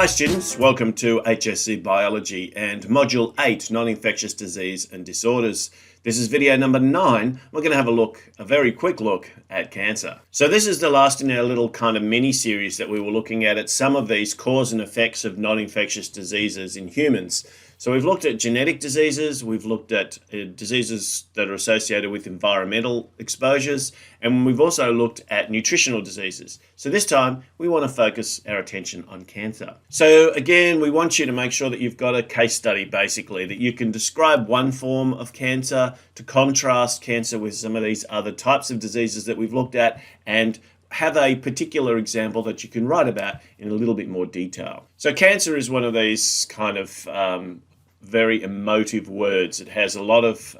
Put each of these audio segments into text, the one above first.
Hi students, welcome to HSC Biology and Module 8, Non-infectious disease and disorders. This is video number 9. We're going to have a very quick look at cancer. So this is the last in our little kind of mini-series that we were looking at some of these cause and effects of non-infectious diseases in humans. So we've looked at genetic diseases, we've looked at diseases that are associated with environmental exposures, and we've also looked at nutritional diseases. So this time we want to focus our attention on cancer. So again, we want you to make sure that you've got a case study basically, that you can describe one form of cancer to contrast cancer with some of these other types of diseases that we've looked at, and have a particular example that you can write about in a little bit more detail. So cancer is one of these kind of very emotive words. It has a lot of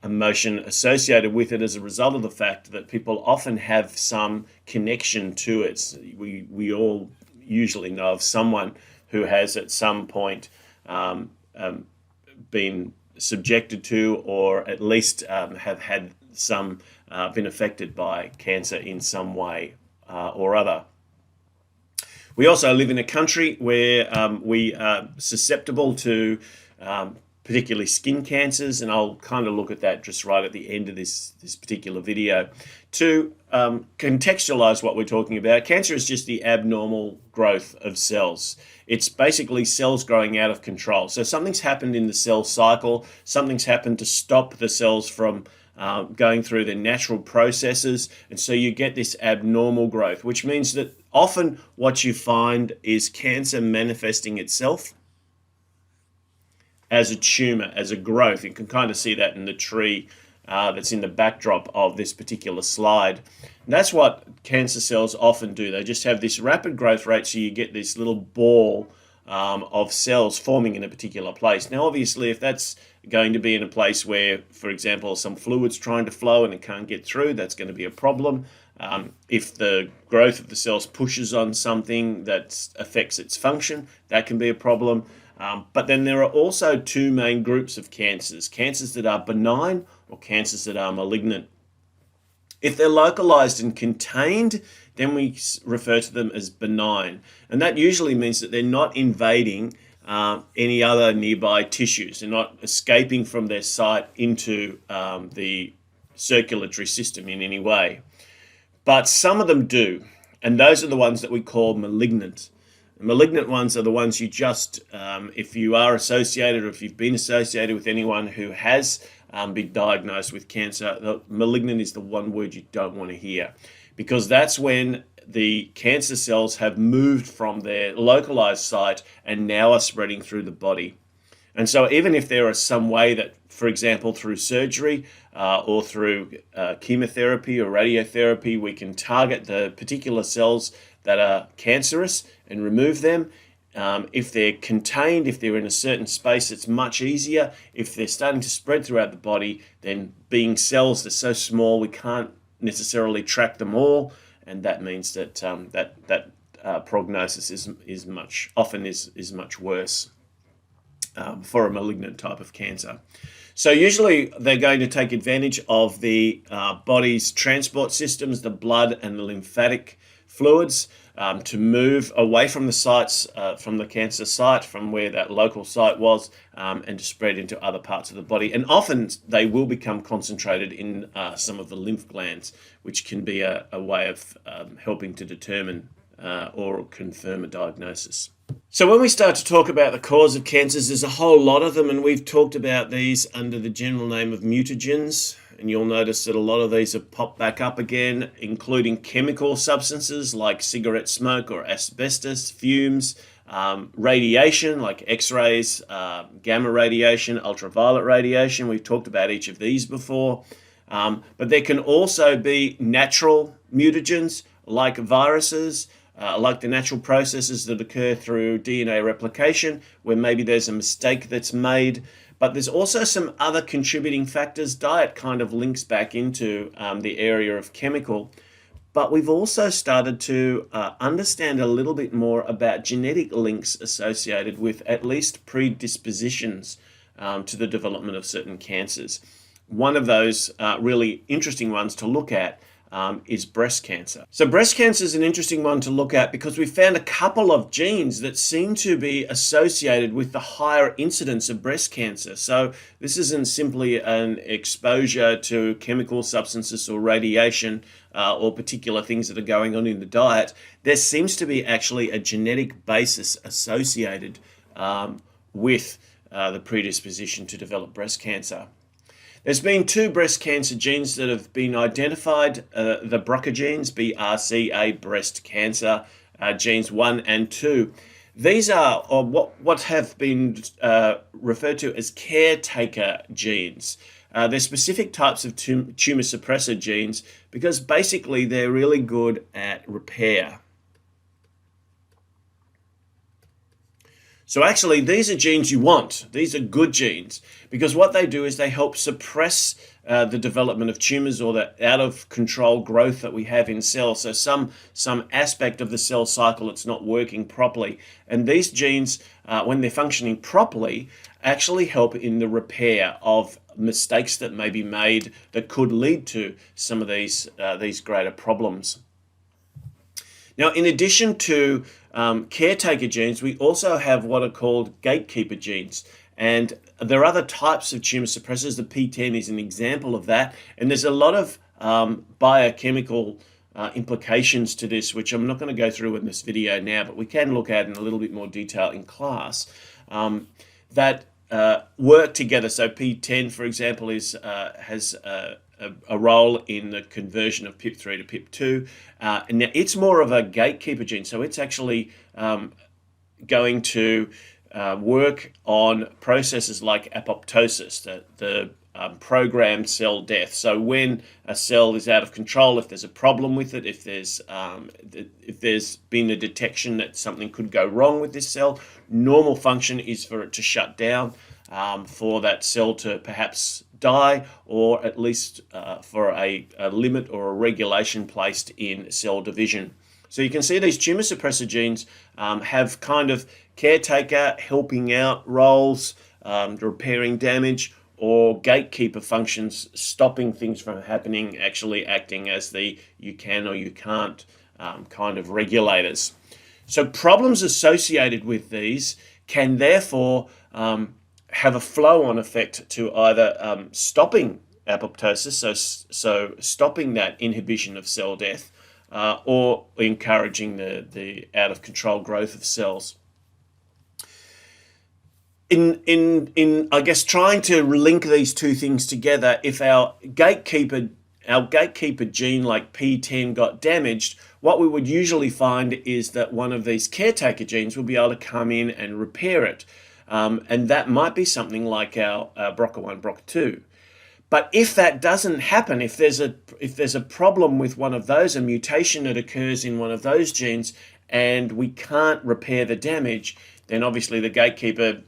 emotion associated with it as a result of the fact that people often have some connection to it. We all usually know of someone who has at some point been subjected to, or at least have had some been affected by cancer in some way or other. We also live in a country where we are susceptible to particularly skin cancers, and I'll kind of look at that just right at the end of this particular video. To contextualize what we're talking about, cancer is just the abnormal growth of cells. It's basically cells growing out of control. So something's happened in the cell cycle, something's happened to stop the cells from going through their natural processes, and so you get this abnormal growth, which means that often what you find is cancer manifesting itself as a tumor, as a growth. You can kind of see that in the tree that's in the backdrop of this particular slide. And that's what cancer cells often do. They just have this rapid growth rate, so you get this little ball of cells forming in a particular place. Now, obviously, if that's going to be in a place where, for example, some fluid's trying to flow and it can't get through, that's going to be a problem. If the growth of the cells pushes on something that affects its function, that can be a problem. But then there are also two main groups of cancers that are benign or cancers that are malignant. If they're localized and contained, then we refer to them as benign. And that usually means that they're not invading any other nearby tissues. They're not escaping from their site into the circulatory system in any way. But some of them do, and those are the ones that we call malignant. The malignant ones are the ones you just, if you are associated or if you've been associated with anyone who has been diagnosed with cancer, the malignant is the one word you don't want to hear, because that's when the cancer cells have moved from their localized site and now are spreading through the body. And so even if there is some way that, for example, through surgery or through chemotherapy or radiotherapy, we can target the particular cells that are cancerous and remove them, if they're contained, if they're in a certain space, it's much easier. If they're starting to spread throughout the body, then being cells, they're so small we can't necessarily track them all, and that means that prognosis is much worse for a malignant type of cancer. So usually they're going to take advantage of the body's transport systems, the blood and the lymphatic fluids, to move away from the sites, from the cancer site, from where that local site was, and to spread into other parts of the body. And often they will become concentrated in some of the lymph glands, which can be a way of helping to determine or confirm a diagnosis. So when we start to talk about the cause of cancers, there's a whole lot of them, and we've talked about these under the general name of mutagens. And you'll notice that a lot of these have popped back up again, including chemical substances like cigarette smoke or asbestos, fumes, radiation like X-rays, gamma radiation, ultraviolet radiation. We've talked about each of these before. But there can also be natural mutagens like viruses, like the natural processes that occur through DNA replication, where maybe there's a mistake that's made. But there's also some other contributing factors. Diet kind of links back into the area of chemical. But we've also started to understand a little bit more about genetic links associated with at least predispositions to the development of certain cancers. One of those really interesting ones to look at is breast cancer. So breast cancer is an interesting one to look at because we found a couple of genes that seem to be associated with the higher incidence of breast cancer. So this isn't simply an exposure to chemical substances or radiation or particular things that are going on in the diet. There seems to be actually a genetic basis associated with the predisposition to develop breast cancer. There's been 2 breast cancer genes that have been identified, the BRCA genes, BRCA, breast cancer genes 1 and 2. These are what have been referred to as caretaker genes. They're specific types of tumor suppressor genes because basically they're really good at repair. So actually, these are genes you want. These are good genes because what they do is they help suppress the development of tumors or the out-of-control growth that we have in cells. So some aspect of the cell cycle that's not working properly. And these genes, when they're functioning properly, actually help in the repair of mistakes that may be made that could lead to some of these greater problems. Now, in addition to caretaker genes, we also have what are called gatekeeper genes. And there are other types of tumor suppressors. The P10 is an example of that. And there's a lot of biochemical implications to this, which I'm not going to go through in this video now, but we can look at in a little bit more detail in class, that work together. So P10, for example, has a role in the conversion of PIP3 to PIP2. And now it's more of a gatekeeper gene, so it's actually going to work on processes like apoptosis, the programmed cell death. So when a cell is out of control, if there's a problem with it, if there's been a detection that something could go wrong with this cell, normal function is for it to shut down, for that cell to perhaps die, or at least for a limit or a regulation placed in cell division. So you can see these tumor suppressor genes have kind of caretaker, helping out roles, repairing damage, or gatekeeper functions, stopping things from happening, actually acting as the you can or you can't kind of regulators. So problems associated with these can therefore have a flow-on effect to either stopping apoptosis, so stopping that inhibition of cell death, or encouraging the out-of-control growth of cells. In I guess trying to link these two things together, if our gatekeeper gene like P10 got damaged, what we would usually find is that one of these caretaker genes will be able to come in and repair it. And that might be something like our BRCA1, BRCA2. But if that doesn't happen, if there's a problem with one of those, a mutation that occurs in one of those genes, and we can't repair the damage, then obviously the gatekeeper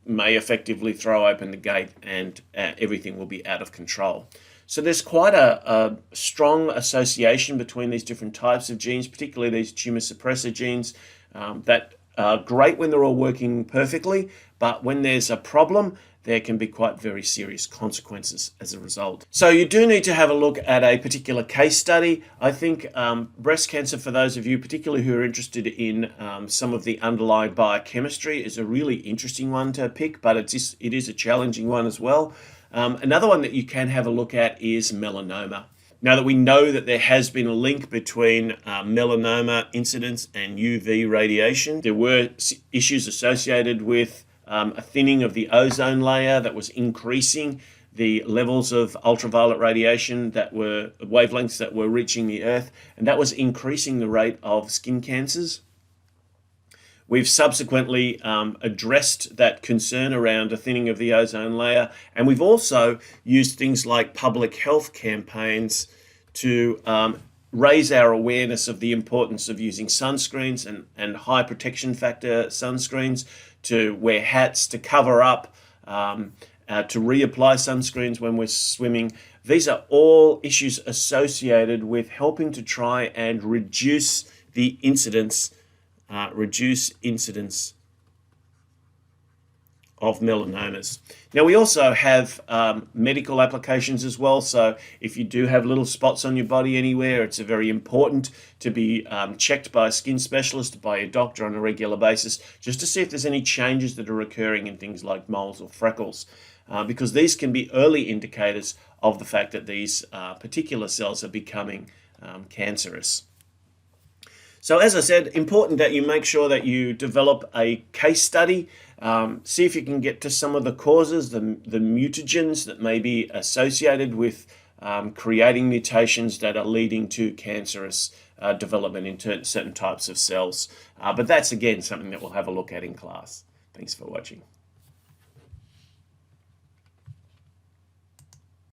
may effectively throw open the gate and everything will be out of control. So there's quite a strong association between these different types of genes, particularly these tumor suppressor genes that are great when they're all working perfectly, but when there's a problem, there can be quite very serious consequences as a result. So you do need to have a look at a particular case study. I think breast cancer, for those of you particularly who are interested in some of the underlying biochemistry, is a really interesting one to pick, but it is a challenging one as well. Another one that you can have a look at is melanoma. Now that we know that there has been a link between melanoma incidence and UV radiation, there were issues associated with a thinning of the ozone layer that was increasing the levels of ultraviolet radiation that were wavelengths that were reaching the Earth, and that was increasing the rate of skin cancers. We've subsequently addressed that concern around a thinning of the ozone layer, and we've also used things like public health campaigns to raise our awareness of the importance of using sunscreens and high protection factor sunscreens, to wear hats to cover up, to reapply sunscreens when we're swimming. These are all issues associated with helping to try and reduce the incidence of of melanomas. Now we also have medical applications as well. So if you do have little spots on your body anywhere, it's very important to be checked by a skin specialist, by a doctor on a regular basis, just to see if there's any changes that are occurring in things like moles or freckles, because these can be early indicators of the fact that these particular cells are becoming cancerous. So as I said, important that you make sure that you develop a case study, see if you can get to some of the causes, the mutagens that may be associated with creating mutations that are leading to cancerous development in certain types of cells. But that's, again, something that we'll have a look at in class. Thanks for watching.